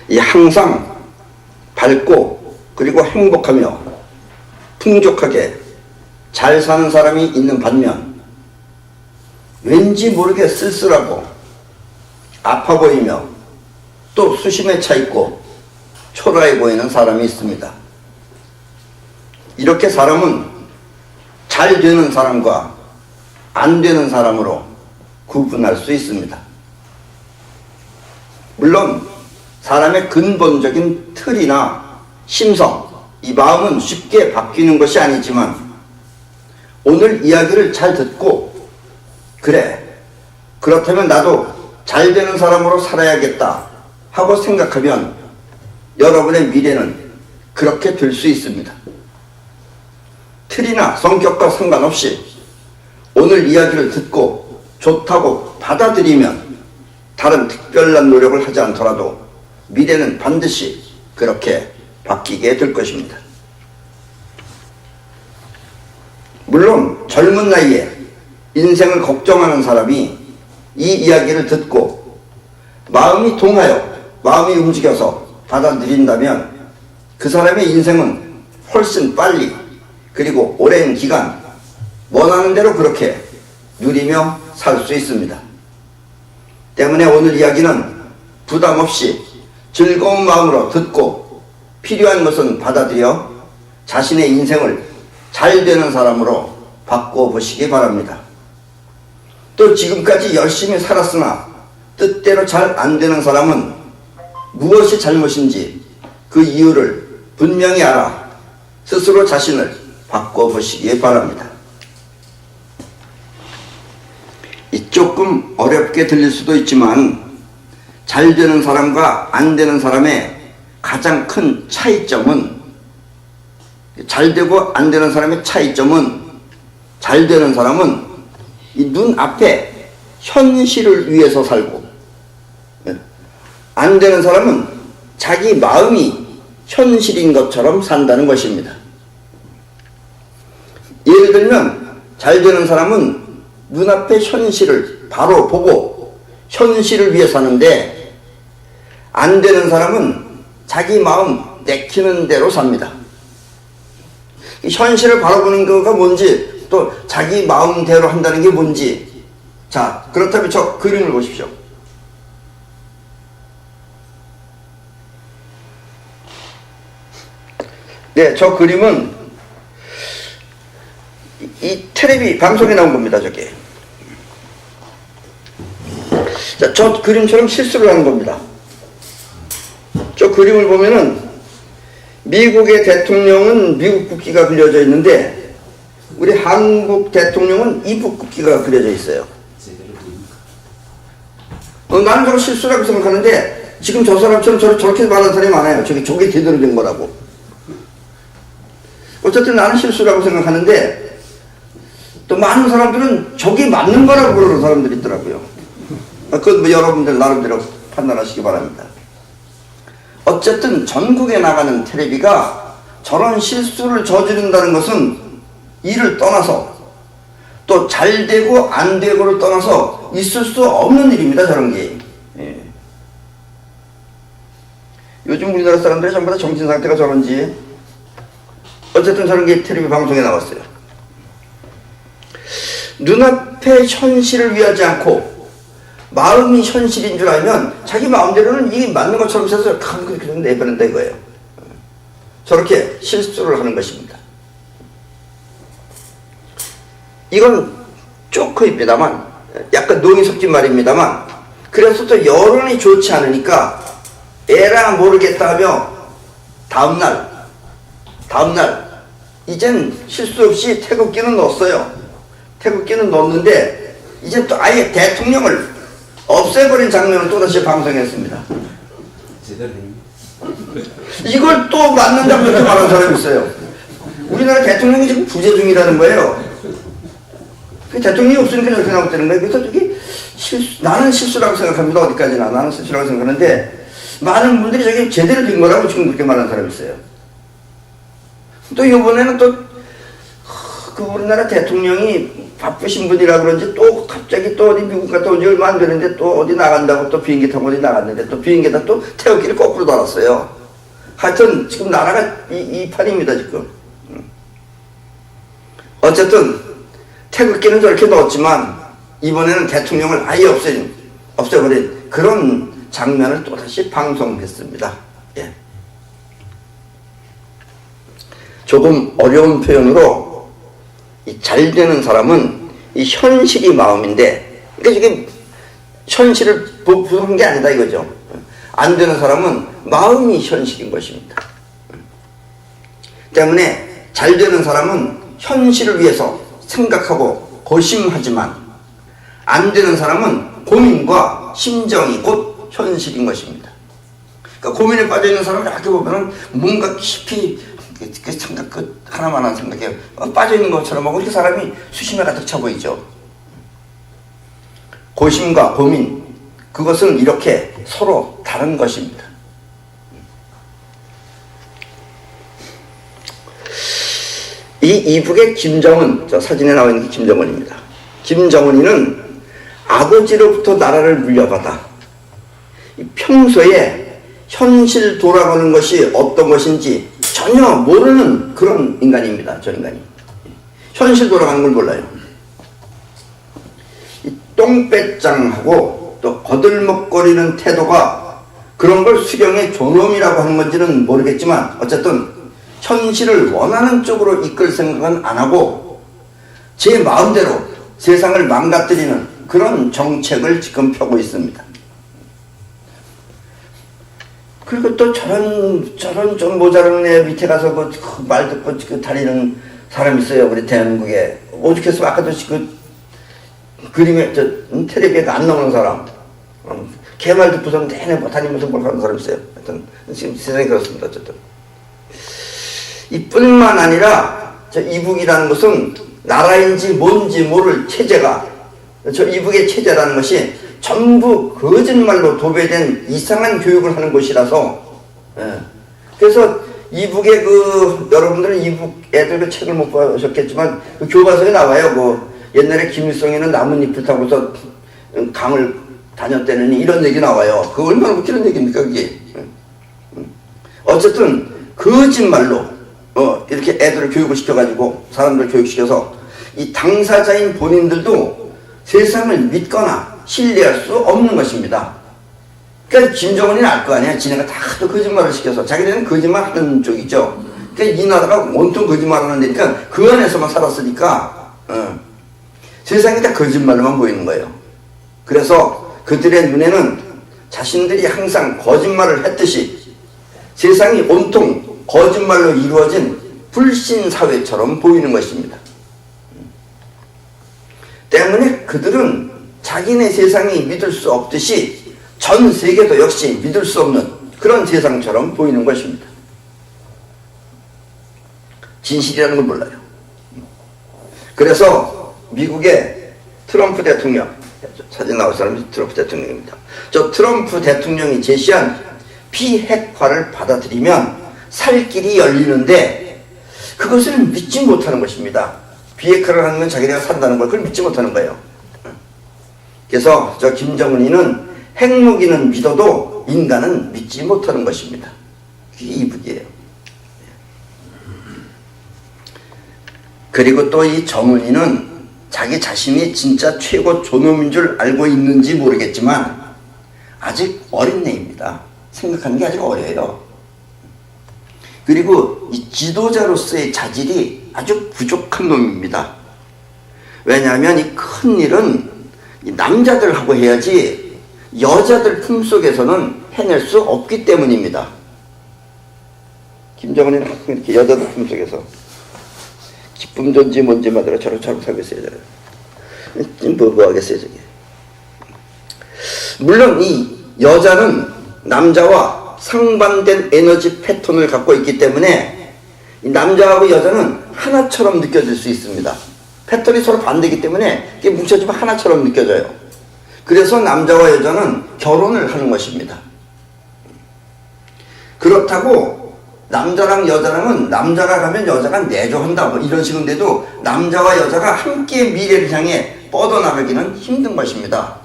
이 항상 밝고 그리고 행복하며 풍족하게 잘 사는 사람이 있는 반면 왠지 모르게 쓸쓸하고 아파 보이며 또 수심에 차 있고 초라해 보이는 사람이 있습니다. 이렇게 사람은 잘 되는 사람과 안 되는 사람으로 구분할 수 있습니다. 물론 사람의 근본적인 틀이나 심성, 이 마음은 쉽게 바뀌는 것이 아니지만 오늘 이야기를 잘 듣고 그래, 그렇다면 나도 잘 되는 사람으로 살아야겠다 하고 생각하면 여러분의 미래는 그렇게 될 수 있습니다. 틀이나 성격과 상관없이 오늘 이야기를 듣고 좋다고 받아들이면 다른 특별한 노력을 하지 않더라도 미래는 반드시 그렇게 바뀌게 될 것입니다. 물론 젊은 나이에 인생을 걱정하는 사람이 이 이야기를 듣고 마음이 동하여 마음이 움직여서 받아들인다면 그 사람의 인생은 훨씬 빨리 그리고 오랜 기간 원하는 대로 그렇게 누리며 살 수 있습니다. 때문에 오늘 이야기는 부담 없이 즐거운 마음으로 듣고 필요한 것은 받아들여 자신의 인생을 잘 되는 사람으로 바꿔보시기 바랍니다. 또 지금까지 열심히 살았으나 뜻대로 잘 안 되는 사람은 무엇이 잘못인지 그 이유를 분명히 알아 스스로 자신을 바꿔보시기 바랍니다. 조금 어렵게 들릴 수도 있지만 잘 되는 사람과 안 되는 사람의 가장 큰 차이점은 잘 되고 안 되는 사람의 차이점은 잘 되는 사람은 이 눈앞에 현실을 위해서 살고 안 되는 사람은 자기 마음이 현실인 것처럼 산다는 것입니다. 예를 들면 잘 되는 사람은 눈앞의 현실을 바로 보고 현실을 위해 사는데 안 되는 사람은 자기 마음 내키는 대로 삽니다. 현실을 바라보는 거가 뭔지 또 자기 마음대로 한다는 게 뭔지 자 그렇다면 저 그림을 보십시오. 네, 저 그림은 이 텔레비 방송에 나온 겁니다. 저게 자, 저 그림처럼 실수를 하는 겁니다. 저 그림을 보면은 미국의 대통령은 미국 국기가 그려져 있는데 우리 한국 대통령은 이북 국기가 그려져 있어요. 나는 저거 실수라고 생각하는데 지금 저 사람처럼 저렇게 말하는 사람이 많아요. 저게 제대로 된 거라고. 어쨌든 나는 실수라고 생각하는데 또 많은 사람들은 저게 맞는 거라고 그러는 사람들이 있더라고요. 그건 뭐 여러분들 나름대로 판단하시기 바랍니다. 어쨌든 전국에 나가는 텔레비가 저런 실수를 저지른다는 것은 이를 떠나서 또 잘 되고 안 되고를 떠나서 있을 수 없는 일입니다. 저런 게. 예. 요즘 우리나라 사람들이 전부 다 정신상태가 저런지 어쨌든 저런 게 텔레비 방송에 나왔어요. 눈앞의 현실을 위하지 않고 마음이 현실인 줄 알면 자기 마음대로는 이게 맞는 것처럼 해서 그렇게 내버린다 이거예요. 저렇게 실수를 하는 것입니다. 이건 조크입니다만 약간 농이 섞인 말입니다만 그래서 또 여론이 좋지 않으니까 에라 모르겠다 하며 다음날 이젠 실수 없이 태극기는 넣었어요. 태극기는 넣었는데 이제 또 아예 대통령을 없애버린 장면을 또다시 방송했습니다. 이걸 또 맞는다고 이렇게 말하는 사람이 있어요. 우리나라 대통령이 지금 부재 중이라는 거예요. 대통령이 없으니까 저렇게 나왔다는 거예요. 그래서 저기 나는 실수라고 생각합니다. 어디까지나 나는 실수라고 생각하는데 많은 분들이 저게 제대로 된 거라고 지금 그렇게 말하는 사람이 있어요. 또 이번에는 또 그 우리나라 대통령이 바쁘신 분이라 그런지 또 갑자기 또 어디 미국 갔다 온 지 얼마 안 되는데 또 어디 나간다고 또 비행기 타고 어디 나갔는데 또 비행기에다 또 태극기를 거꾸로 달았어요. 하여튼 지금 나라가 이 판입니다 지금. 어쨌든 태극기는 저렇게 넣었지만 이번에는 대통령을 아예 없애버린 그런 장면을 또다시 방송했습니다. 예. 조금 어려운 표현으로 잘 되는 사람은 이 현실이 마음인데, 그러니까 이게 현실을 부정한 게 아니다 이거죠. 안 되는 사람은 마음이 현실인 것입니다. 때문에 잘 되는 사람은 현실을 위해서 생각하고 고심하지만, 안 되는 사람은 고민과 심정이 곧 현실인 것입니다. 그러니까 고민에 빠져 있는 사람을 이렇게 보면은 뭔가 깊이 그 생각 하나만한 생각에 빠져 있는 것처럼 하고 이렇게 사람이 수심에 가득 차 보이죠. 고심과 고민, 그것은 이렇게 서로 다른 것입니다. 이 이북의 김정은, 저 사진에 나와 있는 게 김정은입니다. 김정은이는 아버지로부터 나라를 물려받아 평소에 현실 돌아가는 것이 어떤 것인지 전혀 모르는 그런 인간입니다. 저 인간이 현실 돌아가는 걸 몰라요. 이 똥배짱하고 또 거들먹거리는 태도가 그런 걸 수경의 존엄이라고 하는 건지는 모르겠지만, 어쨌든 현실을 원하는 쪽으로 이끌 생각은 안 하고 제 마음대로 세상을 망가뜨리는 그런 정책을 지금 펴고 있습니다. 그리고 또 저런 좀 모자란 애 밑에 가서 그 말 듣고 그 다니는 사람이 있어요. 우리 대한민국에. 오죽했으면 아까도 그 그림에 텔레비에 안 나오는 사람. 걔말 듣고서 내내 뭐 다니면서 뭘 하는 사람 있어요. 하여튼 지금 세상이 그렇습니다. 어쨌든. 이뿐만 아니라 저 이북이라는 것은 나라인지 뭔지 모를 체제가, 저 이북의 체제라는 것이 전부 거짓말로 도배된 이상한 교육을 하는 곳이라서, 예. 그래서 이북의 여러분들은 이북 애들 그 책을 못 보셨겠지만 그 교과서에 나와요. 옛날에 김일성이는 나뭇잎을 타고서 강을 다녔다느니 이런 얘기 나와요. 그 얼마나 웃기는 얘기입니까 그게. 어쨌든 거짓말로 이렇게 애들을 교육을 시켜가지고 사람들을 교육시켜서 이 당사자인 본인들도 세상을 믿거나 신뢰할 수 없는 것입니다. 그러니까 김정은이는 알 거 아니야. 지네가 다 거짓말을 시켜서 자기네는 거짓말 하는 쪽이죠. 그러니까 이 나라가 온통 거짓말 하는 데니까 그 안에서만 살았으니까 세상이 다 거짓말로만 보이는 거예요. 그래서 그들의 눈에는 자신들이 항상 거짓말을 했듯이 세상이 온통 거짓말로 이루어진 불신사회처럼 보이는 것입니다. 때문에 그들은 자기네 세상이 믿을 수 없듯이 전 세계도 역시 믿을 수 없는 그런 세상처럼 보이는 것입니다. 진실이라는 걸 몰라요. 그래서 미국의 트럼프 대통령, 사진 나올 사람이 트럼프 대통령입니다. 저 트럼프 대통령이 제시한 비핵화를 받아들이면 살 길이 열리는데 그것을 믿지 못하는 것입니다. 비핵화를 하는 건 자기네가 산다는 걸 그걸 믿지 못하는 거예요. 그래서 저 김정은이는 핵무기는 믿어도 인간은 믿지 못하는 것입니다. 그게 이북이에요. 그리고 또 이 정은이는 자기 자신이 진짜 최고 존엄인 줄 알고 있는지 모르겠지만 아직 어린 애입니다. 생각하는 게 아직 어려요. 그리고 이 지도자로서의 자질이 아주 부족한 놈입니다. 왜냐하면 이 큰 일은 이 남자들하고 해야지 여자들 품속에서는 해낼 수 없기 때문입니다. 김정은이는 이렇게 여자들 품속에서 기쁨전지 뭔지 마더라 저런 살고 있어요. 뭐 하겠어요 저게. 물론 이 여자는 남자와 상반된 에너지 패턴을 갖고 있기 때문에 이 남자하고 여자는 하나처럼 느껴질 수 있습니다. 패턴이 서로 반대이기 때문에 이게 뭉쳐지면 하나처럼 느껴져요. 그래서 남자와 여자는 결혼을 하는 것입니다. 그렇다고 남자랑 여자랑은 남자가 가면 여자가 내조한다 뭐 이런 식인데도 남자와 여자가 함께 미래를 향해 뻗어나가기는 힘든 것입니다.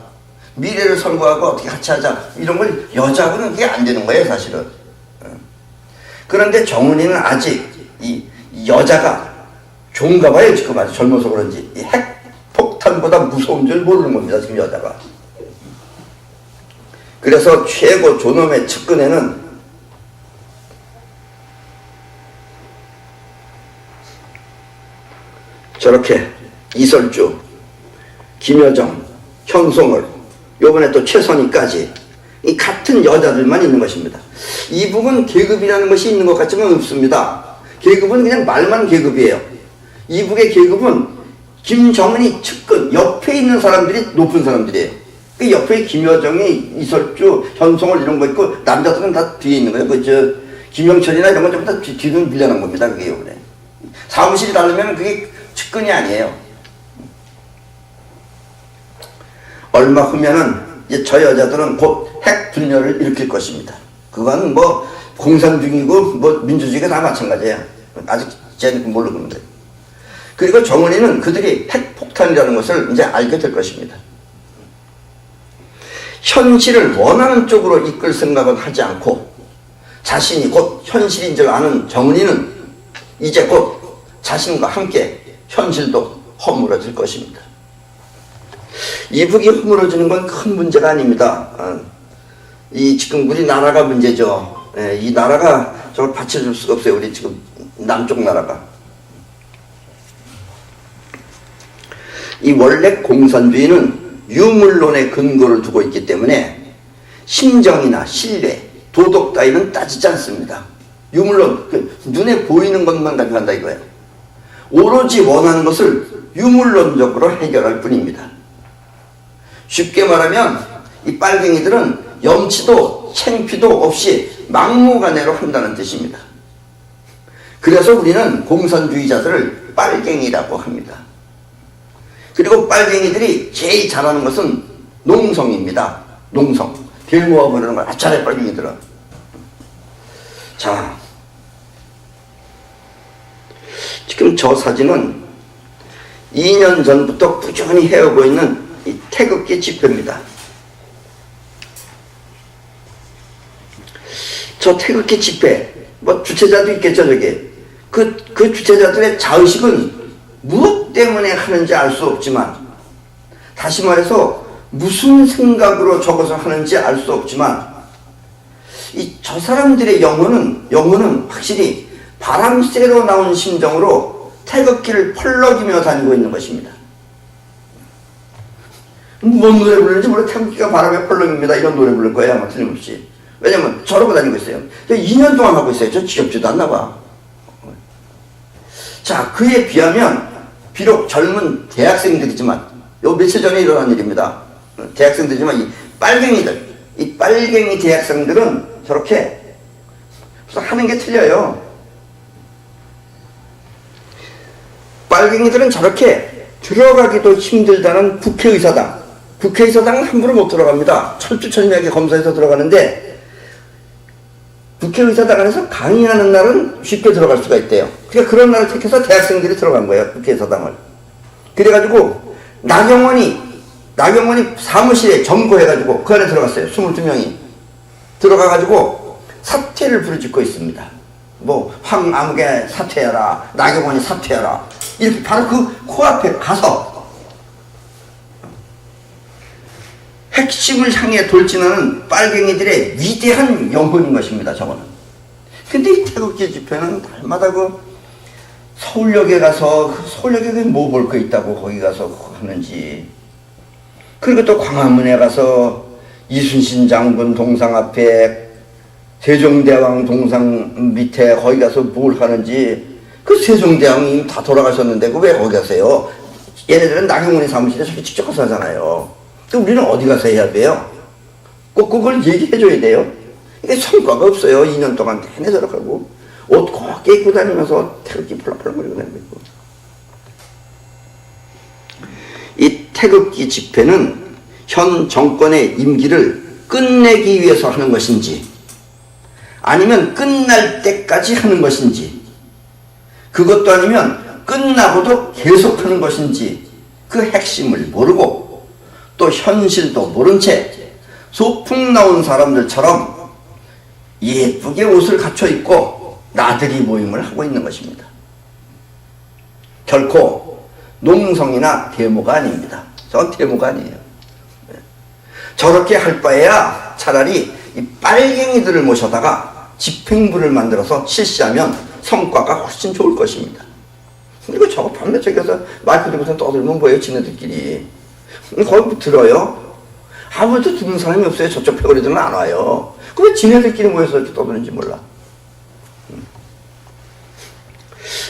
미래를 설계하고 어떻게 같이 하자 이런 걸 여자하고는 그게 안 되는 거예요 사실은. 그런데 정은이는 아직 이 여자가 좋은가 봐요. 지금 아주 젊어서 그런지 이 핵폭탄보다 무서운 줄 모르는 겁니다 지금 여자가. 그래서 최고 존엄의 측근에는 저렇게 이설주, 김여정, 현송월, 요번에 또 최선희까지 이 같은 여자들만 있는 것입니다. 이북은 계급이라는 것이 있는 것 같지만 없습니다. 계급은 그냥 말만 계급이에요. 이북의 계급은 김정은이 측근, 옆에 있는 사람들이 높은 사람들이에요. 그 옆에 김여정이, 이설주, 현송월 이런 거 있고 남자들은 다 뒤에 있는 거예요. 김영철이나 이런 건 전부 다 뒤는 빌려난 겁니다. 그게 요번에. 사무실이 다르면 그게 측근이 아니에요. 얼마 후면은 이제 저 여자들은 곧 핵 분열을 일으킬 것입니다. 그건 뭐 공산주의고 뭐 민주주의가 다 마찬가지예요. 아직 쟤는 모르는 거예요. 그리고 정은이는 그들이 핵폭탄이라는 것을 이제 알게 될 것입니다. 현실을 원하는 쪽으로 이끌 생각은 하지 않고 자신이 곧 현실인 줄 아는 정은이는 이제 곧 자신과 함께 현실도 허물어질 것입니다. 이북이 허물어지는 건 큰 문제가 아닙니다. 이 지금 우리나라가 문제죠. 이 나라가 저걸 받쳐줄 수가 없어요. 우리 지금 남쪽 나라가. 이 원래 공산주의는 유물론의 근거를 두고 있기 때문에 심정이나 신뢰, 도덕 따위는 따지지 않습니다. 유물론, 눈에 보이는 것만 가져간다 이거예요. 오로지 원하는 것을 유물론적으로 해결할 뿐입니다. 쉽게 말하면 이 빨갱이들은 염치도 창피도 없이 막무가내로 한다는 뜻입니다. 그래서 우리는 공산주의자들을 빨갱이라고 합니다. 그리고 빨갱이들이 제일 잘하는 것은 농성입니다. 농성. 길 모아보려는 걸 아주 잘해 빨갱이들은. 자, 지금 저 사진은 2년 전부터 꾸준히 해오고 있는 이 태극기 집회입니다. 저 태극기 집회, 뭐 주최자도 있겠죠, 저게. 그 주최자들의 자의식은 무엇 때문에 하는지 알 수 없지만, 다시 말해서 무슨 생각으로 저것을 하는지 알 수 없지만, 저 사람들의 영혼은 확실히 바람 쐬러 나온 심정으로 태극기를 펄럭이며 다니고 있는 것입니다. 뭔 노래 부르는지 몰라. 태극기가 바람에 펄럭입니다. 이런 노래 부를 거예요. 아마 틀림없이. 왜냐면 저러고 다니고 있어요. 2년 동안 하고 있어요. 저 지겹지도 않나 봐. 자, 그에 비하면 비록 젊은 대학생들이지만 요 며칠 전에 일어난 일입니다. 대학생들이지만 이 빨갱이 대학생들은 저렇게 하는 게 틀려요. 빨갱이들은 저렇게 들어가기도 힘들다는 국회의사당은 함부로 못 들어갑니다. 철두철미하게 검사해서 들어가는데 국회의사당 안에서 강의하는 날은 쉽게 들어갈 수가 있대요. 그러니까 그런 날을 택해서 대학생들이 들어간 거예요. 국회의사당을. 그래가지고 나경원이 사무실에 점거해가지고 그 안에 들어갔어요. 22명이 들어가가지고 사퇴를 부르짖고 있습니다. 뭐 황아무개 사퇴해라, 나경원이 사퇴해라, 이렇게 바로 그 코앞에 가서 핵심을 향해 돌진하는 빨갱이들의 위대한 영혼인 것입니다. 저거는. 근데 이 태극기 집회는 날마다 서울역에 가서 서울역에 뭐 볼 거 있다고 거기 가서 하는지, 그리고 또 광화문에 가서 이순신 장군 동상 앞에 세종대왕 동상 밑에 거기 가서 뭘 하는지, 그 세종대왕이 다 돌아가셨는데 그 왜 거기 가세요? 얘네들은 나경원의 사무실에 저기 직접 가서 하잖아요. 또 우리는 어디 가서 해야 돼요? 꼭 그걸 얘기해줘야 돼요. 이게 성과가 없어요. 2년 동안 내내 저렇게하고 옷 곱게 입고 다니면서 태극기 펄럭펄럭거리고 다니고. 이 태극기 집회는 현 정권의 임기를 끝내기 위해서 하는 것인지 아니면 끝날 때까지 하는 것인지, 그것도 아니면 끝나고도 계속하는 것인지 그 핵심을 모르고 또 현실도 모른 채 소풍 나온 사람들처럼 예쁘게 옷을 갖춰 입고 나들이 모임을 하고 있는 것입니다. 결코 농성이나 데모가 아닙니다. 저건 데모가 아니에요. 저렇게 할 바에야 차라리 이 빨갱이들을 모셔다가 집행부를 만들어서 실시하면 성과가 훨씬 좋을 것입니다. 그리고 저거 밤에 저기 가서 마이크 들고서 떠들면 뭐예요, 지네들끼리. 거기 들어요? 아무도 듣는 사람이 없어요. 저쪽 패거리들은 안 와요. 그왜 지네들끼리 모여서 이렇게 떠드는지 몰라.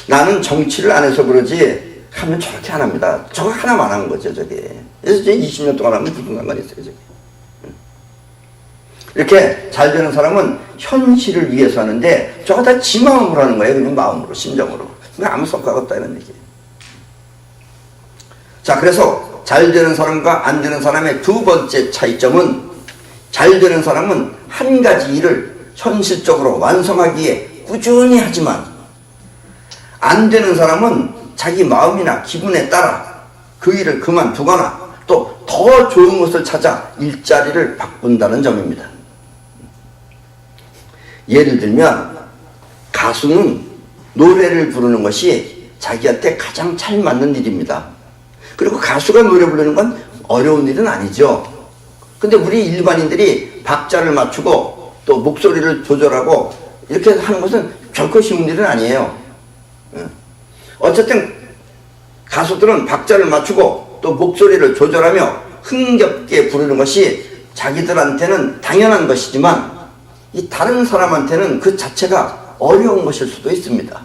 나는 정치를 안 해서 그러지 하면 저렇게 안 합니다. 저거 하나만 하는 거죠, 저게. 그래서 이제 20년 동안 하면 무슨 상관이 있어요, 저게. 이렇게 잘 되는 사람은 현실을 위해서 하는데 저거 다 지 마음으로 하는 거예요. 그냥 마음으로, 심정으로. 그러니까 아무 성과가 없다 이런 얘기예요. 자, 그래서 잘 되는 사람과 안 되는 사람의 두 번째 차이점은, 잘 되는 사람은 한 가지 일을 현실적으로 완성하기에 꾸준히 하지만, 안 되는 사람은 자기 마음이나 기분에 따라 그 일을 그만두거나 또 더 좋은 것을 찾아 일자리를 바꾼다는 점입니다. 예를 들면 가수는 노래를 부르는 것이 자기한테 가장 잘 맞는 일입니다. 그리고 가수가 노래 부르는 건 어려운 일은 아니죠. 근데 우리 일반인들이 박자를 맞추고 또 목소리를 조절하고 이렇게 하는 것은 결코 쉬운 일은 아니에요. 어쨌든 가수들은 박자를 맞추고 또 목소리를 조절하며 흥겹게 부르는 것이 자기들한테는 당연한 것이지만 이 다른 사람한테는 그 자체가 어려운 것일 수도 있습니다.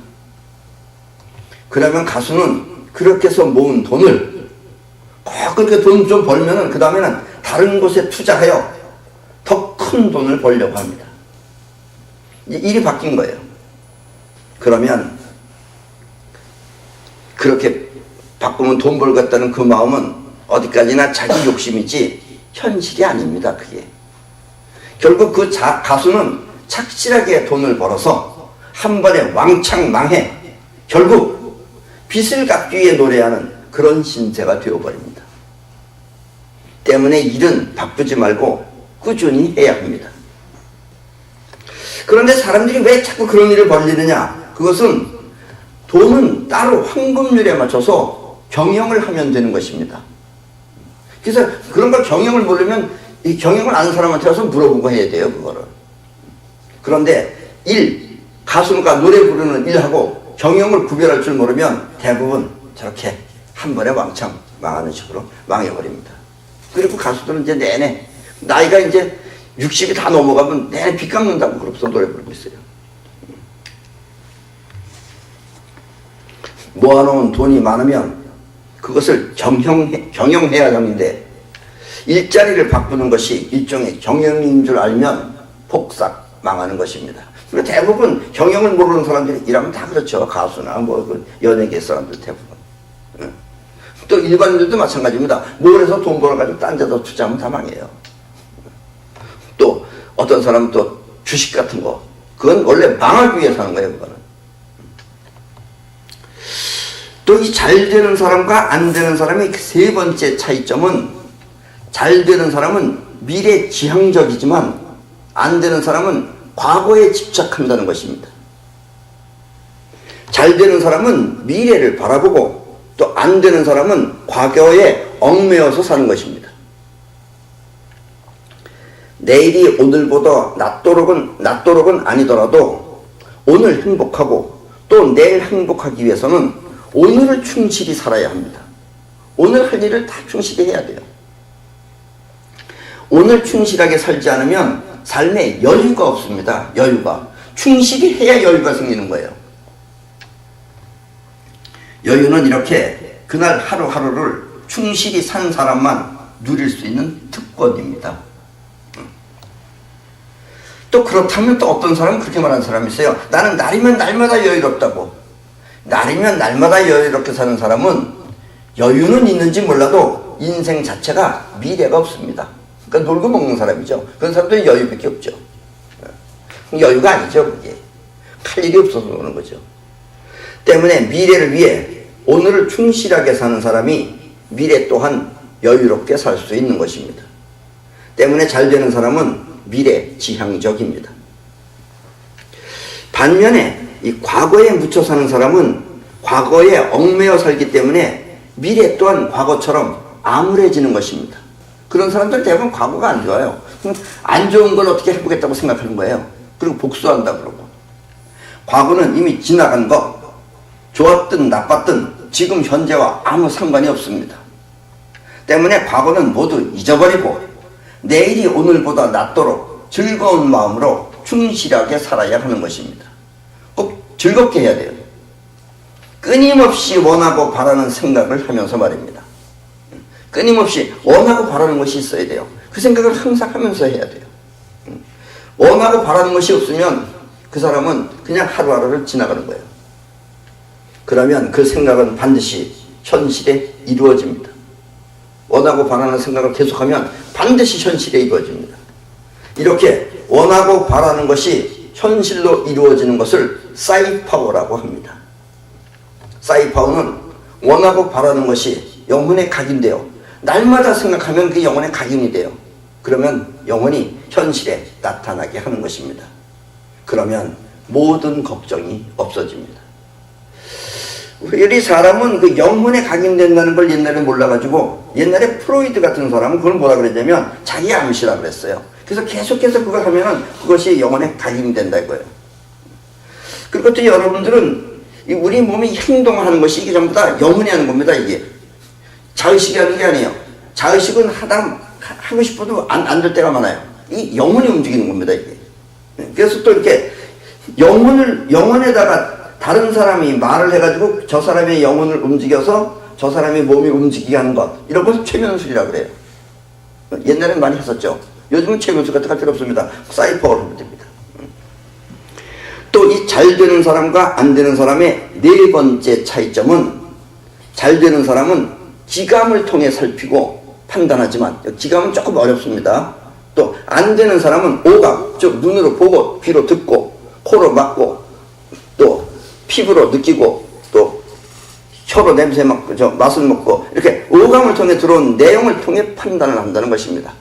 그러면 가수는 그렇게 해서 모은 돈을 꼭 그렇게 돈 좀 벌면은 그 다음에는 다른 곳에 투자하여 더 큰 돈을 벌려고 합니다. 이제 일이 바뀐 거예요. 그러면 그렇게 바꾸면 돈 벌겠다는 그 마음은 어디까지나 자기 욕심이지 현실이 아닙니다. 그게 결국 그 가수는 착실하게 돈을 벌어서 한 번에 왕창 망해 결국 빚을 갚기 위해 노래하는 그런 신세가 되어버립니다. 때문에 일은 바쁘지 말고 꾸준히 해야 합니다. 그런데 사람들이 왜 자꾸 그런 일을 벌리느냐? 그것은 돈은 따로 황금률에 맞춰서 경영을 하면 되는 것입니다. 그래서 그런 걸 경영을 모르면 이 경영을 아는 사람한테 가서 물어보고 해야 돼요, 그거를. 그런데 가수가 노래 부르는 일하고 경영을 구별할 줄 모르면 대부분 저렇게 한 번에 왕창 망하는 식으로 망해버립니다. 그리고 가수들은 이제 내내 나이가 이제 60이 다 넘어가면 내내 빚 갚는다고 그러면서 노래 부르고 있어요. 모아놓은 돈이 많으면 그것을 경영해야 하는데 일자리를 바꾸는 것이 일종의 경영인 줄 알면 폭삭 망하는 것입니다. 그리고 대부분 경영을 모르는 사람들이 일하면 다 그렇죠. 가수나 뭐 연예계 사람들 대부분. 또 일반인들도 마찬가지입니다. 뭘 해서 돈 벌어가지고 딴 데다 투자하면 다 망해요. 또 어떤 사람은 또 주식 같은 거, 그건 원래 망하기 위해서 하는 거예요. 그거는. 또 이 잘 되는 사람과 안 되는 사람의 세 번째 차이점은, 잘 되는 사람은 미래지향적이지만 안 되는 사람은 과거에 집착한다는 것입니다. 잘 되는 사람은 미래를 바라보고 또 안 되는 사람은 과거에 얽매여서 사는 것입니다. 내일이 오늘보다 낮도록은 아니더라도 오늘 행복하고 또 내일 행복하기 위해서는 오늘을 충실히 살아야 합니다. 오늘 할 일을 다 충실히 해야 돼요. 오늘 충실하게 살지 않으면 삶에 여유가 없습니다. 여유가. 충실히 해야 여유가 생기는 거예요. 여유는 이렇게 그날 하루하루를 충실히 산 사람만 누릴 수 있는 특권입니다. 또 그렇다면 또 어떤 사람은 그렇게 말하는 사람이 있어요. 나는 날이면 날마다 여유롭다고. 날이면 날마다 여유롭게 사는 사람은 여유는 있는지 몰라도 인생 자체가 미래가 없습니다. 그러니까 놀고 먹는 사람이죠. 그런 사람들은 여유밖에 없죠. 여유가 아니죠. 그게 할 일이 없어서 그러는 거죠. 때문에 미래를 위해 오늘을 충실하게 사는 사람이 미래 또한 여유롭게 살 수 있는 것입니다. 때문에 잘 되는 사람은 미래 지향적입니다. 반면에 이 과거에 묻혀 사는 사람은 과거에 얽매여 살기 때문에 미래 또한 과거처럼 암울해지는 것입니다. 그런 사람들 대부분 과거가 안 좋아요. 안 좋은 걸 어떻게 해보겠다고 생각하는 거예요. 그리고 복수한다 그러고. 과거는 이미 지나간 것, 좋았든 나빴든 지금 현재와 아무 상관이 없습니다. 때문에 과거는 모두 잊어버리고 내일이 오늘보다 낫도록 즐거운 마음으로 충실하게 살아야 하는 것입니다. 꼭 즐겁게 해야 돼요. 끊임없이 원하고 바라는 생각을 하면서 말입니다. 끊임없이 원하고 바라는 것이 있어야 돼요. 그 생각을 항상 하면서 해야 돼요. 원하고 바라는 것이 없으면 그 사람은 그냥 하루하루를 지나가는 거예요. 그러면 그 생각은 반드시 현실에 이루어집니다. 원하고 바라는 생각을 계속하면 반드시 현실에 이루어집니다. 이렇게 원하고 바라는 것이 현실로 이루어지는 것을 사이파워라고 합니다. 사이파워는 원하고 바라는 것이 영혼에 각인되어 날마다 생각하면 그 영혼에 각인이 돼요. 그러면 영혼이 현실에 나타나게 하는 것입니다. 그러면 모든 걱정이 없어집니다. 우리 사람은 그 영혼에 각인된다는 걸 옛날에 몰라가지고 옛날에 프로이드 같은 사람은 그걸 뭐라 그랬냐면 자기 암시라 그랬어요. 그래서 계속해서 그걸 하면은 그것이 영혼에 각인된다 이거예요. 그리고 또 여러분들은 우리 몸이 행동하는 것이 이게 전부 다 영혼이 하는 겁니다. 이게 자의식이 하는 게 아니에요. 자의식은 하고 싶어도 안 될 때가 많아요. 이 영혼이 움직이는 겁니다. 이게. 그래서 또 이렇게 영혼에다가 다른 사람이 말을 해가지고 저 사람의 영혼을 움직여서 저 사람의 몸이 움직이게 하는 것, 이런 것을 최면술이라고 그래요. 옛날엔 많이 했었죠. 요즘은 최면술 같은 거 할 필요 없습니다. 사이퍼로 하면 됩니다. 또 이 잘 되는 사람과 안 되는 사람의 네 번째 차이점은, 잘 되는 사람은 기감을 통해 살피고 판단하지만, 기감은 조금 어렵습니다. 또 안 되는 사람은 오감, 즉 눈으로 보고 귀로 듣고 코로 맡고 또 피부로 느끼고 또 혀로 냄새 맡고 맛을 먹고 이렇게 오감을 통해 들어온 내용을 통해 판단을 한다는 것입니다.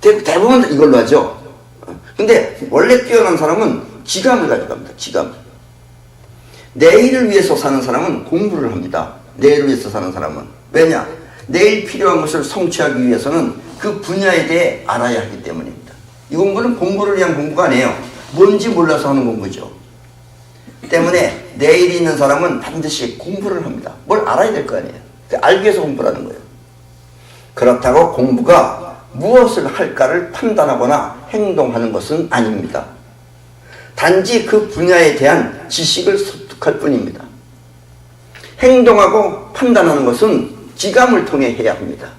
대부분 이걸로 하죠. 근데 원래 뛰어난 사람은 기감을 가져갑니다. 기감. 내일을 위해서 사는 사람은 공부를 합니다. 내일을 위해서 사는 사람은. 왜냐? 내일 필요한 것을 성취하기 위해서는 그 분야에 대해 알아야 하기 때문입니다. 이 공부는 공부를 위한 공부가 아니에요. 뭔지 몰라서 하는 공부죠. 때문에 내일이 있는 사람은 반드시 공부를 합니다. 뭘 알아야 될 거 아니에요. 알기 위해서 공부를 하는 거예요. 그렇다고 공부가 무엇을 할까를 판단하거나 행동하는 것은 아닙니다. 단지 그 분야에 대한 지식을 습득할 뿐입니다. 행동하고 판단하는 것은 기감을 통해 해야 합니다.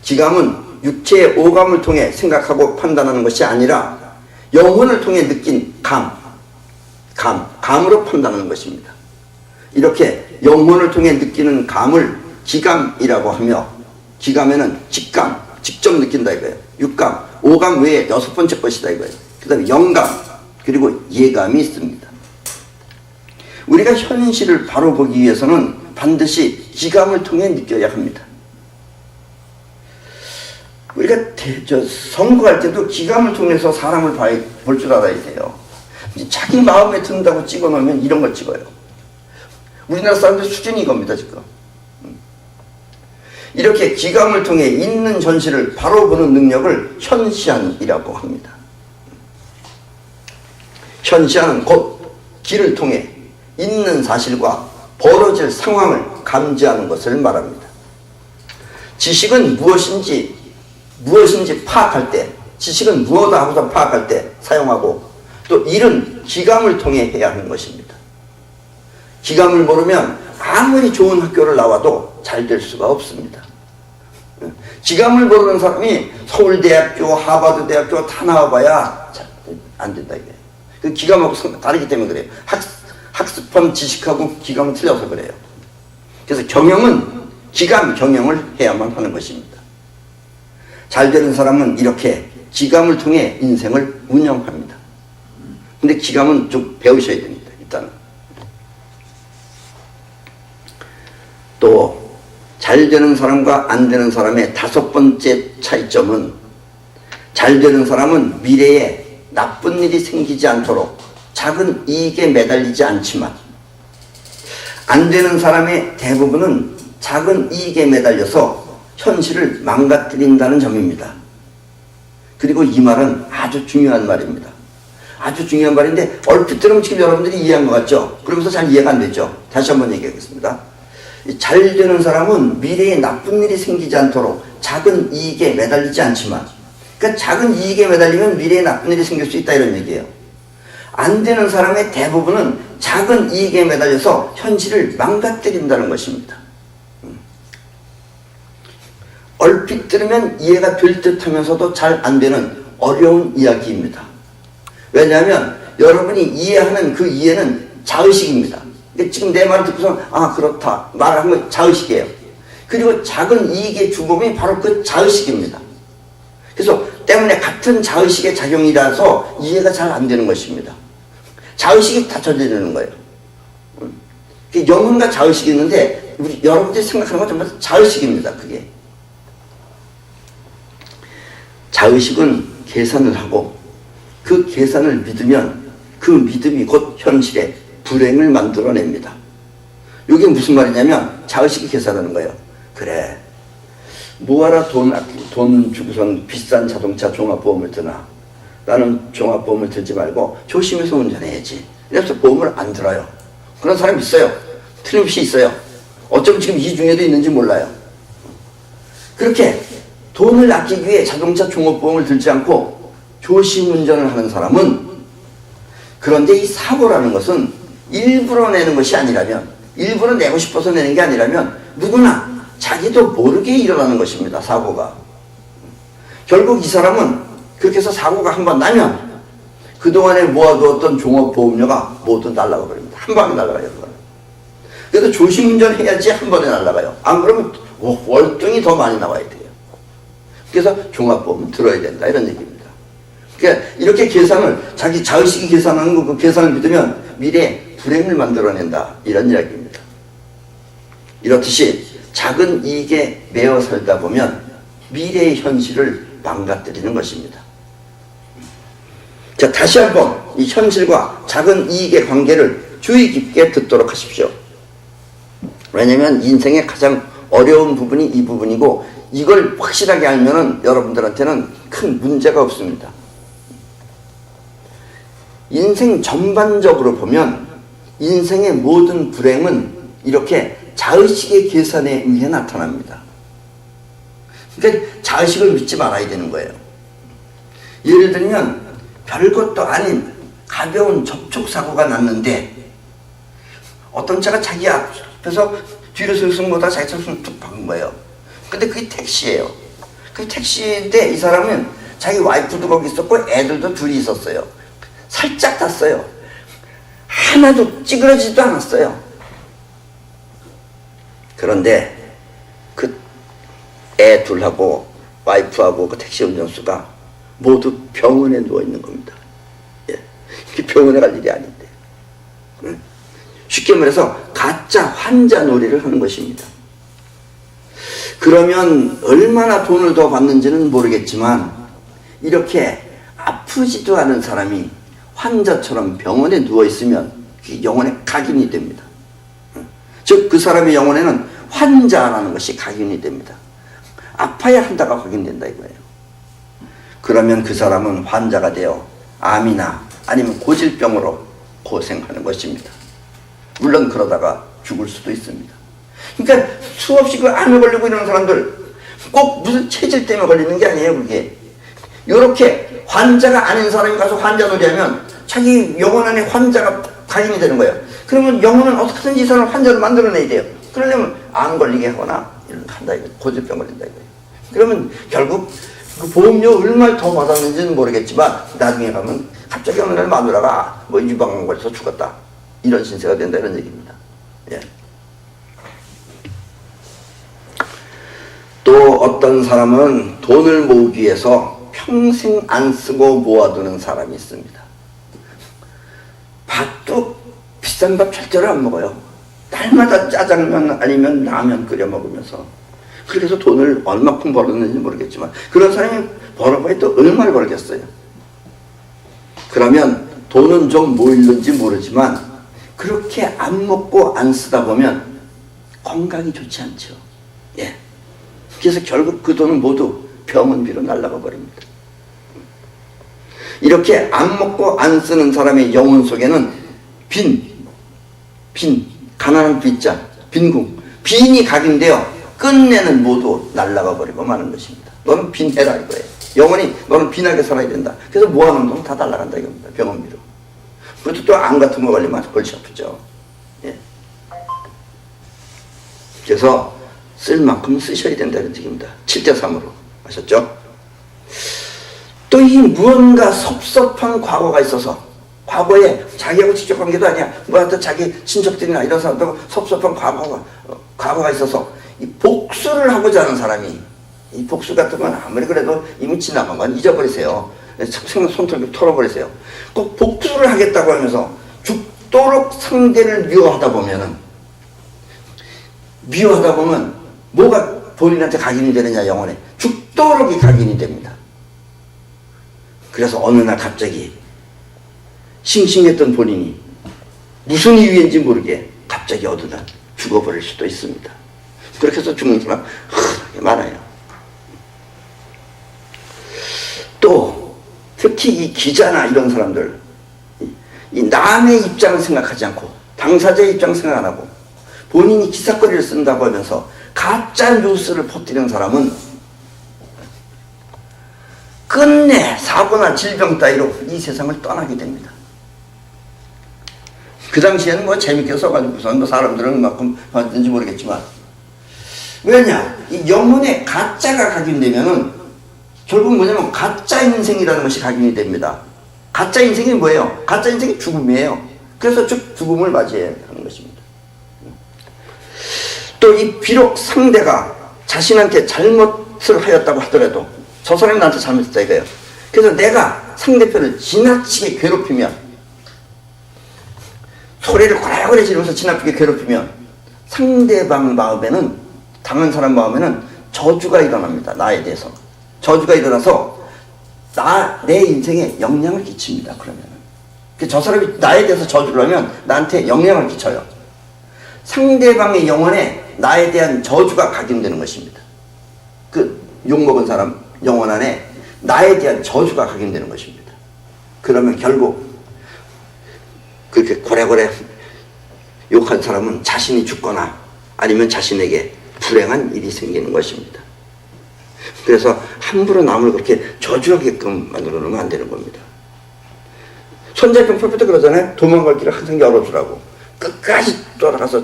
기감은 육체의 오감을 통해 생각하고 판단하는 것이 아니라 영혼을 통해 느낀 감으로 판단하는 것입니다. 이렇게 영혼을 통해 느끼는 감을 기감이라고 하며, 기감에는 직감, 직접 느낀다 이거예요. 육감, 오감 외에 여섯 번째 것이다 이거예요. 그 다음에 영감, 그리고 예감이 있습니다. 우리가 현실을 바로 보기 위해서는 반드시 기감을 통해 느껴야 합니다. 우리가 선거할 때도 기감을 통해서 사람을 볼 줄 알아야 돼요. 자기 마음에 든다고 찍어놓으면 이런 걸 찍어요. 우리나라 사람들 수준이 이겁니다 지금. 이렇게 기감을 통해 있는 현실을 바로 보는 능력을 현시안이라고 합니다. 현시안은 곧 길을 통해 있는 사실과 벌어질 상황을 감지하는 것을 말합니다. 지식은 무엇인지 파악할 때, 지식은 무엇이다 하고서 파악할 때 사용하고, 또 일은 기감을 통해 해야 하는 것입니다. 기감을 모르면 아무리 좋은 학교를 나와도 잘 될 수가 없습니다. 기감을 모르는 사람이 서울대학교, 하버드대학교 다 나와봐야 안 된다 이게. 그 기감하고 다르기 때문에 그래요. 학습한 지식하고 기감은 틀려서 그래요. 그래서 경영은 기감 경영을 해야만 하는 것입니다. 잘 되는 사람은 이렇게 기감을 통해 인생을 운영합니다. 근데 기감은 좀 배우셔야 됩니다. 일단은. 또 잘 되는 사람과 안 되는 사람의 다섯 번째 차이점은, 잘 되는 사람은 미래에 나쁜 일이 생기지 않도록 작은 이익에 매달리지 않지만, 안 되는 사람의 대부분은 작은 이익에 매달려서 현실을 망가뜨린다는 점입니다. 그리고 이 말은 아주 중요한 말입니다. 아주 중요한 말인데 얼핏 들으면 지금 여러분들이 이해한 것 같죠? 그러면서 잘 이해가 안 되죠? 다시 한번 얘기하겠습니다. 잘 되는 사람은 미래에 나쁜 일이 생기지 않도록 작은 이익에 매달리지 않지만, 그러니까 작은 이익에 매달리면 미래에 나쁜 일이 생길 수 있다 이런 얘기예요. 안 되는 사람의 대부분은 작은 이익에 매달려서 현실을 망가뜨린다는 것입니다. 얼핏 들으면 이해가 될 듯 하면서도 잘 안 되는 어려운 이야기입니다. 왜냐하면 여러분이 이해하는 그 이해는 자의식입니다. 지금 내 말을 듣고서 아 그렇다 말을 한 건 자의식이에요. 그리고 작은 이익의 주범이 바로 그 자의식입니다. 그래서 때문에 같은 자의식의 작용이라서 이해가 잘 안 되는 것입니다. 자의식이 다 저지르는 거예요. 영혼과 자의식이 있는데 우리 여러분들이 생각하는 건 전부 자의식입니다. 그게 자의식은 계산을 하고 그 계산을 믿으면 그 믿음이 곧 현실에 불행을 만들어냅니다. 이게 무슨 말이냐면 자의식이 계산하는 거예요. 그래 뭐하러 돈 주고선 비싼 자동차 종합보험을 드나, 나는 종합보험을 들지 말고 조심해서 운전해야지. 이래서 보험을 안 들어요. 그런 사람이 있어요. 틀림없이 있어요. 어쩌면 지금 이 중에도 있는지 몰라요. 그렇게 돈을 아끼기 위해 자동차 종합보험을 들지 않고 조심 운전을 하는 사람은, 그런데 이 사고라는 것은 일부러 내는 것이 아니라면, 일부러 내고 싶어서 내는 게 아니라면 누구나 자기도 모르게 일어나는 것입니다. 사고가. 결국 이 사람은 그렇게 해서 사고가 한 번 나면 그동안에 모아두었던 종합보험료가 모두 날아가 버립니다. 한 방에 날아가요. 그래도 조심 운전해야지 한 번에 날아가요. 안 그러면 월등히 더 많이 나와야 돼요. 그래서 종합보험은 들어야 된다 이런 얘기입니다. 그러니까 이렇게 계산을, 자기 자의식이 계산하는 거, 그 계산을 믿으면 미래에 불행을 만들어낸다 이런 이야기입니다. 이렇듯이 작은 이익에 매어 살다 보면 미래의 현실을 망가뜨리는 것입니다. 자, 다시 한번 이 현실과 작은 이익의 관계를 주의 깊게 듣도록 하십시오. 왜냐하면 인생의 가장 어려운 부분이 이 부분이고, 이걸 확실하게 알면은 여러분들한테는 큰 문제가 없습니다. 인생 전반적으로 보면 인생의 모든 불행은 이렇게 자의식의 계산에 의해 나타납니다. 그러니까 자의식을 믿지 말아야 되는 거예요. 예를 들면 별것도 아닌 가벼운 접촉사고가 났는데 어떤 차가 자기 앞에서 뒤로 슬슬 보다 자기 차를 툭 박은 거예요. 근데 그게 택시예요. 그 택시인데 이 사람은 자기 와이프도 거기 있었고 애들도 둘이 있었어요. 살짝 탔어요. 하나도 찌그러지지도 않았어요. 그런데 그 애 둘하고 와이프하고 그 택시 운전수가 모두 병원에 누워 있는 겁니다. 예. 이게 병원에 갈 일이 아닌데. 쉽게 말해서 가짜 환자 놀이를 하는 것입니다. 그러면 얼마나 돈을 더 받는지는 모르겠지만 이렇게 아프지도 않은 사람이 환자처럼 병원에 누워있으면 그게 영혼에 각인이 됩니다. 즉 그 사람의 영혼에는 환자라는 것이 각인이 됩니다. 아파야 한다가 확인된다 이거예요. 그러면 그 사람은 환자가 되어 암이나 아니면 고질병으로 고생하는 것입니다. 물론 그러다가 죽을 수도 있습니다. 그러니까 수없이 그 암에 걸리고 이러는 사람들 꼭 무슨 체질 때문에 걸리는 게 아니에요. 그게 이렇게 환자가 아닌 사람이 가서 환자 놀이하면 자기 영혼 안에 환자가 각인이 되는 거예요. 그러면 영혼은 어떻게든지 이 사람을 환자로 만들어내야 돼요. 그러려면 암 걸리게 하거나 이런 한다 이거, 고질병 걸린다 이거예요. 그러면 결국 그 보험료 얼마 더 받았는지는 모르겠지만 나중에 가면 갑자기 어느 날 마누라가 뭐 유방암 걸려서 죽었다 이런 신세가 된다 이런 얘기입니다. 예. 또 어떤 사람은 돈을 모으기 위해서 평생 안 쓰고 모아두는 사람이 있습니다. 밥도 비싼 밥 절대로 안 먹어요. 날마다 짜장면 아니면 라면 끓여 먹으면서. 그렇게 해서 돈을 얼마큼 벌었는지 모르겠지만 그런 사람이 벌어봐야 또 얼마를 벌겠어요. 그러면 돈은 좀 모이는지 모르지만 그렇게 안 먹고 안 쓰다 보면 건강이 좋지 않죠. 예. 그래서 결국 그 돈은 모두 병원비로 날아가 버립니다. 이렇게 안 먹고 안 쓰는 사람의 영혼 속에는 가난한 빈자, 빈궁, 빈이 각인되어 끝내는 모두 날아가 버리고 마는 것입니다. 너는 빈해라 이거예요. 영원히 너는 빈하게 살아야 된다. 그래서 모아놓은 돈 다 날아간다 이겁니다. 병원비로. 그것도 또 암 같은 거 걸리면 골치 아프죠. 예. 그래서 쓸 만큼 쓰셔야 된다는 얘기입니다. 7대3으로 아셨죠? 또 이 무언가 섭섭한 과거가 있어서 과거에 자기하고 직접 관계도 아니야. 뭐하여튼 자기 친척들이나 이런 사람들하고 섭섭한 과거가 있어서 이 복수를 하고자 하는 사람이 이 복수 같은 건 아무리 그래도 이미 지나간 건 잊어버리세요. 손톱을 털어버리세요. 꼭 복수를 하겠다고 하면서 죽도록 상대를 미워하다 보면 뭐가 본인한테 각인이 되느냐 영혼에 죽도록이 각인이 됩니다. 그래서 어느 날 갑자기 싱싱했던 본인이 무슨 이유인지 모르게 갑자기 어느 날 죽어버릴 수도 있습니다. 그렇게 해서 죽는 사람 많아요. 또 특히 이 기자나 이런 사람들 이 남의 입장을 생각하지 않고 당사자의 입장을 생각 안 하고 본인이 기사거리를 쓴다고 하면서 가짜 뉴스를 퍼뜨리는 사람은 끝내 사고나 질병 따위로 이 세상을 떠나게 됩니다. 그 당시에는 뭐 재밌게 써가지고선 뭐 사람들은 얼마큼 봤는지 모르겠지만 왜냐? 이 영혼에 가짜가 각인되면은 결국 뭐냐면 가짜 인생이라는 것이 각인이 됩니다. 가짜 인생이 뭐예요? 가짜 인생이 죽음이에요. 그래서 죽음을 맞이해야 하는 것입니다. 또 이 비록 상대가 자신한테 잘못을 하였다고 하더라도 저 사람이 나한테 잘못했다 이거예요. 그래서 내가 상대편을 지나치게 괴롭히면 소리를 고래고래 지르면서 지나치게 괴롭히면 상대방 마음에는 당한 사람 마음에는 저주가 일어납니다. 나에 대해서. 저주가 일어나서 내 인생에 영향을 끼칩니다. 그러면은. 저 사람이 나에 대해서 저주를 하면 나한테 영향을 끼쳐요. 상대방의 영혼에 나에 대한 저주가 각인되는 것입니다. 그 욕먹은 사람 영혼 안에 나에 대한 저주가 각인되는 것입니다. 그러면 결국 그렇게 고래고래 욕한 사람은 자신이 죽거나 아니면 자신에게 불행한 일이 생기는 것입니다. 그래서 함부로 남을 그렇게 저주하게끔 만들어 놓으면 안 되는 겁니다. 손자병 풀 때 그러잖아요. 도망갈 길을 항상 열어주라고. 끝까지 돌아가서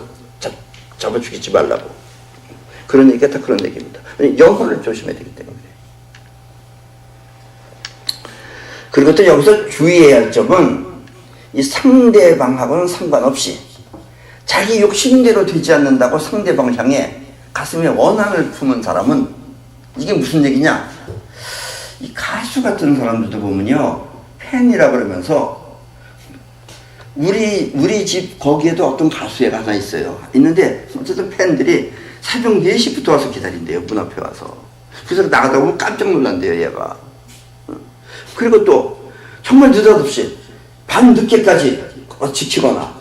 잡아 죽이지 말라고. 그런 얘기가 다 그런 얘기입니다. 영혼을 조심해야 되기 때문에. 그리고 또 여기서 주의해야 할 점은 이 상대방하고는 상관없이 자기 욕심대로 되지 않는다고 상대방을 향해 가슴에 원한을 품은 사람은 이게 무슨 얘기냐? 이 가수 같은 사람들도 보면요, 팬이라 그러면서 우리 집 거기에도 어떤 가수애가 하나 있어요. 있는데 어쨌든 팬들이 새벽 4시부터 와서 기다린대요. 문 앞에 와서. 그래서 나가다 보면 깜짝 놀란대요, 얘가. 그리고 또 정말 느닷없이 밤늦게까지 지키거나.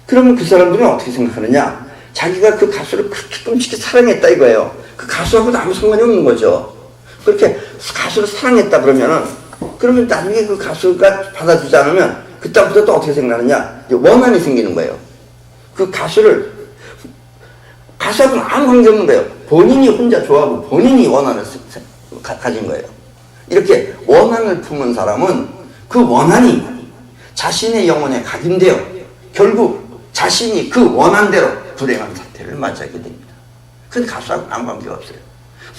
그러면 그 사람들은 어떻게 생각하느냐? 자기가 그 가수를 그렇게 끔찍히 사랑했다 이거예요. 그 가수하고도 아무 상관이 없는 거죠. 그렇게 가수를 사랑했다 그러면 나중에 그 가수가 받아주지 않으면 그때부터 또 어떻게 생각하느냐? 원한이 생기는 거예요. 그 가수하고는 아무 관계 없는 거예요. 본인이 혼자 좋아하고 본인이 원한을 가진 거예요. 이렇게 원한을 품은 사람은 그 원한이 자신의 영혼에 각인되어 결국 자신이 그 원한대로 불행한 사태를 맞이하게 됩니다. 근데 가수하고는 아무 관계가 없어요.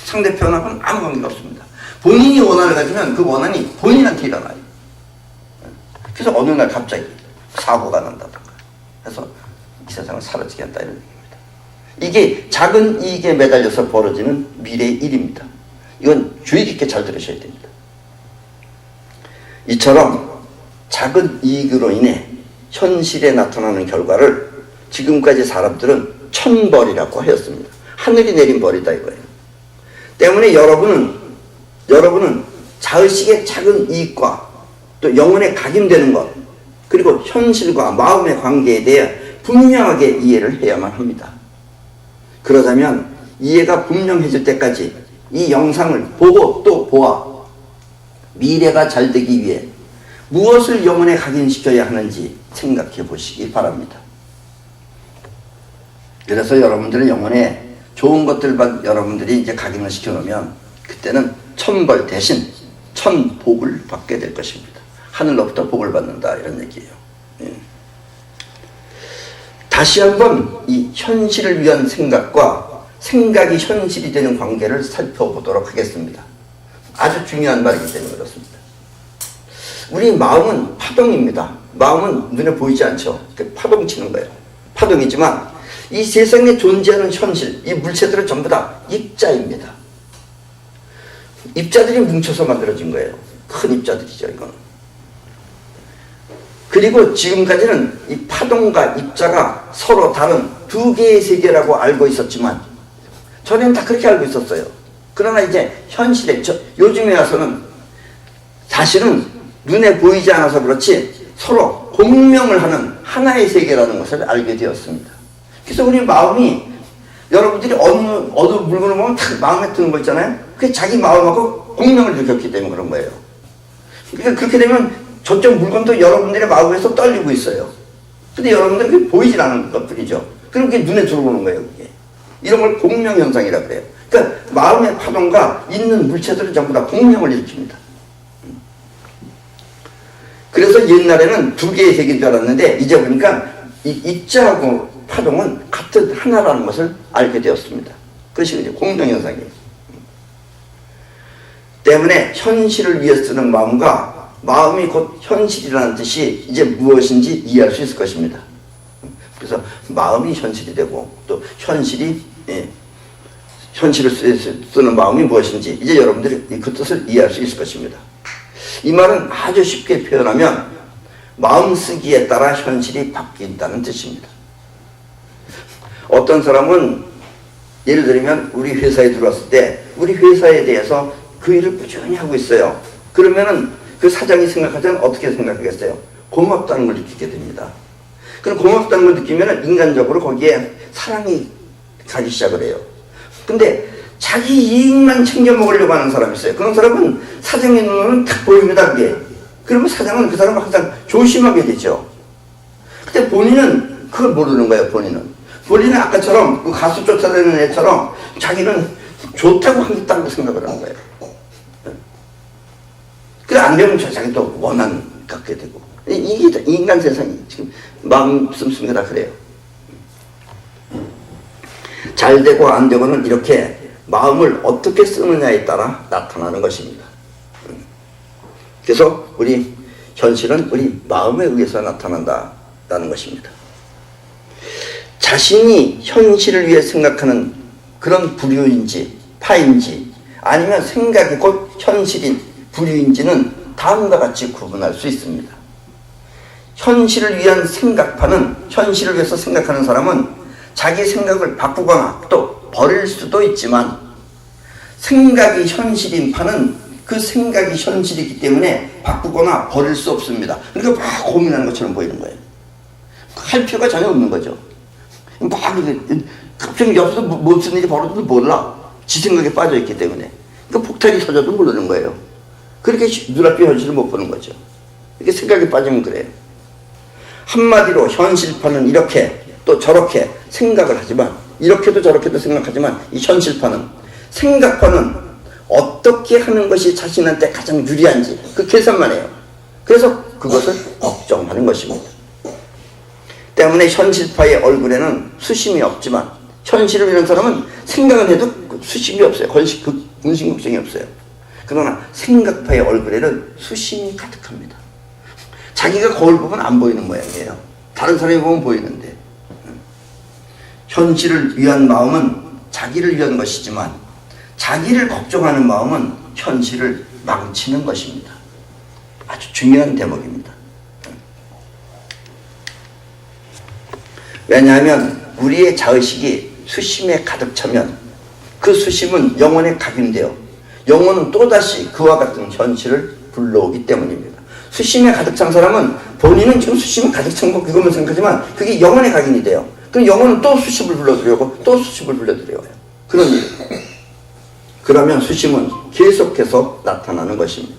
상대편하고는 아무 관계가 없습니다. 본인이 원한을 가지면 그 원한이 본인한테 일어나요. 그래서 어느 날 갑자기 사고가 난다던가 해서 이 세상을 사라지게 한다 이런 얘기입니다. 이게 작은 이익에 매달려서 벌어지는 미래의 일입니다. 이건 주의 깊게 잘 들으셔야 됩니다. 이처럼 작은 이익으로 인해 현실에 나타나는 결과를 지금까지 사람들은 천벌이라고 하였습니다. 하늘이 내린 벌이다 이거예요. 때문에 여러분은 자의식의 작은 이익과 또 영혼에 각인되는 것, 그리고 현실과 마음의 관계에 대해 분명하게 이해를 해야만 합니다. 그러자면 이해가 분명해질 때까지 이 영상을 보고 또 보아 미래가 잘 되기 위해 무엇을 영혼에 각인시켜야 하는지 생각해 보시기 바랍니다. 그래서 여러분들은 영혼에 좋은 것들만 여러분들이 이제 각인을 시켜놓으면 그때는 천벌 대신 천복을 받게 될 것입니다. 하늘로부터 복을 받는다 이런 얘기예요. 예. 다시 한번 이 현실을 위한 생각과 생각이 현실이 되는 관계를 살펴보도록 하겠습니다. 아주 중요한 말이기 때문에 그렇습니다. 우리 마음은 파동입니다. 마음은 눈에 보이지 않죠. 파동 치는 거예요. 파동이지만 이 세상에 존재하는 현실, 이 물체들은 전부 다 입자입니다. 입자들이 뭉쳐서 만들어진 거예요. 큰 입자들이죠, 이건. 그리고 지금까지는 이 파동과 입자가 서로 다른 두 개의 세계라고 알고 있었지만 전에는 다 그렇게 알고 있었어요. 그러나 이제 현실에 요즘에 와서는 사실은 눈에 보이지 않아서 그렇지 서로 공명을 하는 하나의 세계라는 것을 알게 되었습니다. 그래서 우리 마음이 여러분들이 어느 물건을 보면 딱 마음에 드는 거 있잖아요. 그게 자기 마음하고 공명을 느꼈기 때문에 그런 거예요. 그러니까 그렇게 되면 저쪽 물건도 여러분들의 마음에서 떨리고 있어요. 근데 여러분들은 그게 보이질 않는 것뿐이죠. 그럼 그게 눈에 들어오는 거예요. 그게. 이런 걸 공명현상이라고 그래요. 그러니까 마음의 파동과 있는 물체들은 전부 다 공명을 일으킵니다. 그래서 옛날에는 두 개의 세계인 줄 알았는데 이제 보니까 이 입자하고 파동은 같은 하나라는 것을 알게 되었습니다. 그것이 이제 공명현상이에요. 때문에 현실을 위해 쓰는 마음과 마음이 곧 현실이라는 뜻이 이제 무엇인지 이해할 수 있을 것입니다. 그래서 마음이 현실이 되고 또 현실을 쓰는 마음이 무엇인지 이제 여러분들이 그 뜻을 이해할 수 있을 것입니다. 이 말은 아주 쉽게 표현하면 마음 쓰기에 따라 현실이 바뀐다는 뜻입니다. 어떤 사람은 예를 들면 우리 회사에 들어왔을 때 우리 회사에 대해서 그 일을 꾸준히 하고 있어요. 그러면은 그 사장이 생각할 때는 어떻게 생각하겠어요? 고맙다는 걸 느끼게 됩니다. 그럼 고맙다는 걸 느끼면 인간적으로 거기에 사랑이 가기 시작을 해요. 근데 자기 이익만 챙겨 먹으려고 하는 사람이 있어요. 그런 사람은 사장의 눈으로는 딱 보입니다, 그게. 그러면 사장은 그 사람을 항상 조심하게 되죠. 근데 본인은 그걸 모르는 거예요, 본인은 아까처럼 그 가수 쫓아다니는 애처럼 자기는 좋다고 하겠다고 생각을 하는 거예요. 그래 안 되면 자기 또 원한 갖게 되고. 이게 인간 세상이 지금 마음 씀씀이 다 그래요. 잘 되고 안 되고는 이렇게 마음을 어떻게 쓰느냐에 따라 나타나는 것입니다. 그래서 우리 현실은 우리 마음에 의해서 나타난다는 것입니다. 자신이 현실을 위해 생각하는 그런 부류인지 파인지 아니면 생각이 곧 현실인 부류인지는 다음과 같이 구분할 수 있습니다. 현실을 위한 생각파는 현실을 위해서 생각하는 사람은 자기 생각을 바꾸거나 또 버릴 수도 있지만 생각이 현실인 파는 그 생각이 현실이기 때문에 바꾸거나 버릴 수 없습니다. 그러니까 막 고민하는 것처럼 보이는 거예요. 할 필요가 전혀 없는 거죠. 막 갑자기 옆에서 무슨 일이 벌어져도 몰라. 지 생각에 빠져있기 때문에. 그러니까 폭탄이 터져도 모르는 거예요. 그렇게 눈앞에 현실을 못 보는 거죠. 이렇게 생각에 빠지면 그래요. 한마디로 현실파는 이렇게 또 저렇게 생각을 하지만 이렇게도 저렇게도 생각하지만 이 현실파는 생각파는 어떻게 하는 것이 자신한테 가장 유리한지 그 계산만 해요. 그래서 그것을 걱정하는 것입니다. 때문에 현실파의 얼굴에는 수심이 없지만 현실을 위한 사람은 생각을 해도 수심이 없어요. 군심걱정이 없어요. 그러나 생각파의 얼굴에는 수심이 가득합니다. 자기가 거울 보면 안 보이는 모양이에요. 다른 사람이 보면 보이는데. 현실을 위한 마음은 자기를 위한 것이지만 자기를 걱정하는 마음은 현실을 망치는 것입니다. 아주 중요한 대목입니다. 왜냐하면 우리의 자의식이 수심에 가득 차면 그 수심은 영혼에 각인되어 영혼은 또다시 그와 같은 현실을 불러오기 때문입니다. 수심에 가득 찬 사람은 본인은 지금 수심에 가득 찬 거 그것만 생각하지만 그게 영혼에 각인이 돼요. 그럼 영혼은 또 수심을 불러들여오고 또 수심을 불러들여와요. 그런 일. 그러면 수심은 계속해서 나타나는 것입니다.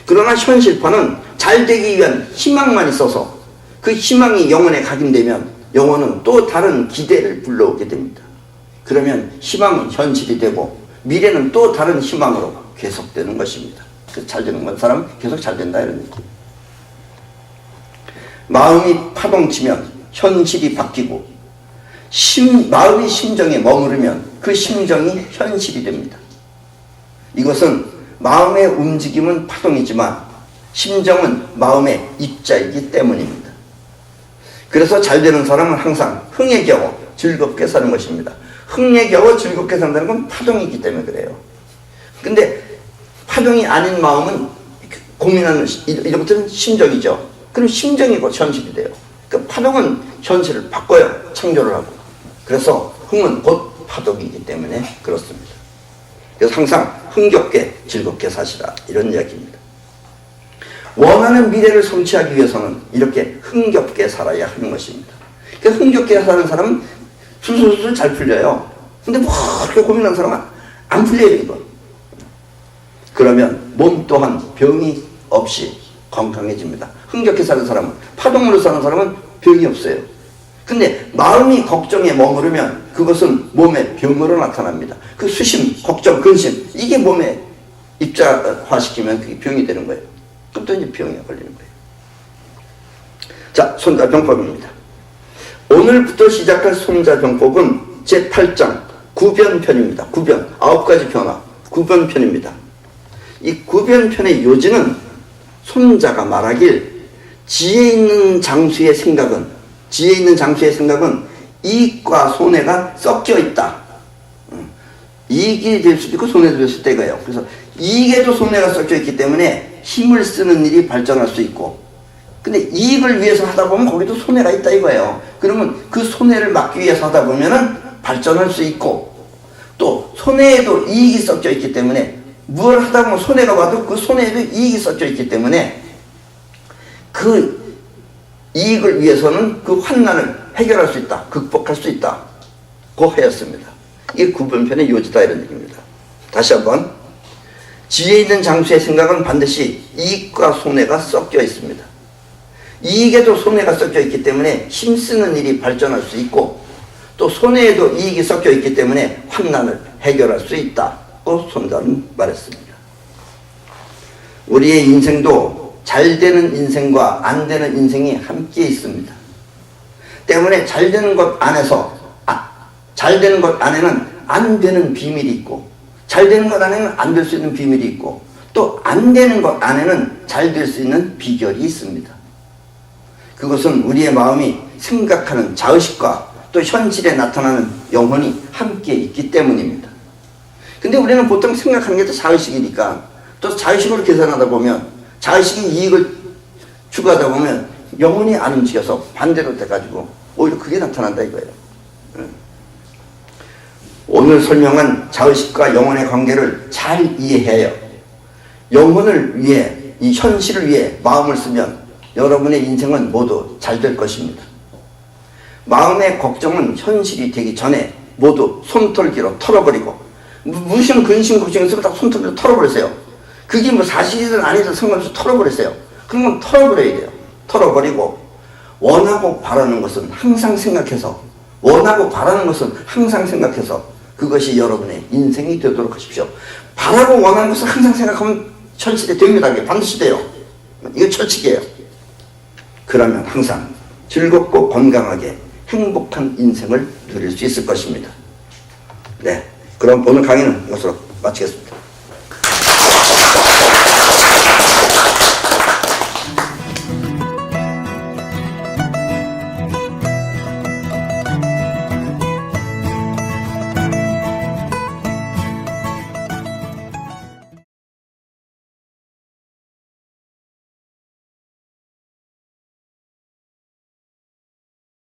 그러나 현실파는 잘 되기 위한 희망만 있어서 그 희망이 영혼에 각인되면 영혼은 또 다른 기대를 불러오게 됩니다. 그러면 희망은 현실이 되고 미래는 또 다른 희망으로 계속되는 것입니다. 잘 되는 건 사람 계속 잘 된다 이런 얘기. 마음이 파동치면 현실이 바뀌고 마음이 심정에 머무르면 그 심정이 현실이 됩니다. 이것은 마음의 움직임은 파동이지만 심정은 마음의 입자이기 때문입니다. 그래서 잘 되는 사람은 항상 흥에 겨워 즐겁게 사는 것입니다. 흥에 겨워 즐겁게 산다는 건 파동이기 때문에 그래요. 근데 파동이 아닌 마음은 고민하는 이런 것들은 심정이죠. 그럼 심정이 곧 현실이 돼요. 그 파동은 현실을 바꿔요. 창조를 하고. 그래서 흥은 곧 파동이기 때문에 그렇습니다. 그래서 항상 흥겹게 즐겁게 사시라 이런 이야기입니다. 원하는 미래를 성취하기 위해서는 이렇게 흥겹게 살아야 하는 것입니다. 그래서 흥겹게 사는 사람은 술술술 잘 풀려요. 근데 뭐 그렇게 고민하는 사람은 안 풀려요 이거. 그러면 몸 또한 병이 없이 건강해집니다. 흥겹게 사는 사람은, 파동으로 사는 사람은 병이 없어요. 근데 마음이 걱정에 머무르면 그것은 몸의 병으로 나타납니다. 그 수심, 걱정, 근심 이게 몸에 입자화시키면 그게 병이 되는 거예요. 그럼 또 이제 병에 걸리는 거예요. 자, 손자병법입니다. 오늘부터 시작할 손자병법은 제8장 구변편입니다. 구변, 9가지 변화, 구변편입니다. 이 구변편의 요지는 손자가 말하길 지혜 있는 장수의 생각은 이익과 손해가 섞여 있다. 이익이 될 수도 있고 손해도 될 수도 있고요. 그래서 이익에도 손해가 섞여 있기 때문에 힘을 쓰는 일이 발전할 수 있고, 근데 이익을 위해서 하다 보면 거기도 손해가 있다 이거예요. 그러면 그 손해를 막기 위해서 하다 보면은 발전할 수 있고, 또 손해에도 이익이 섞여 있기 때문에 뭘 하다 보면 손해가 와도 그 손해에도 이익이 섞여 있기 때문에 그 이익을 위해서는 그 환난을 해결할 수 있다, 극복할 수 있다, 고 하였습니다. 이게 구변편의 요지다 이런 얘기입니다. 다시 한번, 지혜 있는 장수의 생각은 반드시 이익과 손해가 섞여 있습니다. 이익에도 손해가 섞여 있기 때문에 힘쓰는 일이 발전할 수 있고, 또 손해에도 이익이 섞여 있기 때문에 환난을 해결할 수 있다고 손자는 말했습니다. 우리의 인생도 잘 되는 인생과 안 되는 인생이 함께 있습니다. 때문에 잘 되는 것 안에서 잘 되는 것 안에는 안 되는 비밀이 있고, 잘 되는 것 안에는 안 될 수 있는 비밀이 있고, 또 안 되는 것 안에는 잘 될 수 있는 비결이 있습니다. 그것은 우리의 마음이 생각하는 자의식과 또 현실에 나타나는 영혼이 함께 있기 때문입니다. 근데 우리는 보통 생각하는 게 또 자의식이니까, 또 자의식으로 계산하다 보면, 자의식이 이익을 추구하다 보면 영혼이 안 움직여서 반대로 돼가지고 오히려 그게 나타난다 이거예요. 오늘 설명한 자의식과 영혼의 관계를 잘 이해해요. 영혼을 위해, 이 현실을 위해 마음을 쓰면 여러분의 인생은 모두 잘 될 것입니다. 마음의 걱정은 현실이 되기 전에 모두 손털기로 털어버리고, 무슨 근심 걱정 있으면 다 손털기로 털어버리세요. 그게 뭐 사실이든 아니든 상관없이 털어버리세요. 그런 건 털어버려야 돼요. 털어버리고, 원하고 바라는 것은 항상 생각해서, 그것이 여러분의 인생이 되도록 하십시오. 바라고 원하는 것을 항상 생각하면 현실이 됩니다. 이게 반드시 돼요. 이게 철칙이에요. 그러면 항상 즐겁고 건강하게 행복한 인생을 누릴 수 있을 것입니다. 네, 그럼 오늘 강의는 이것으로 마치겠습니다.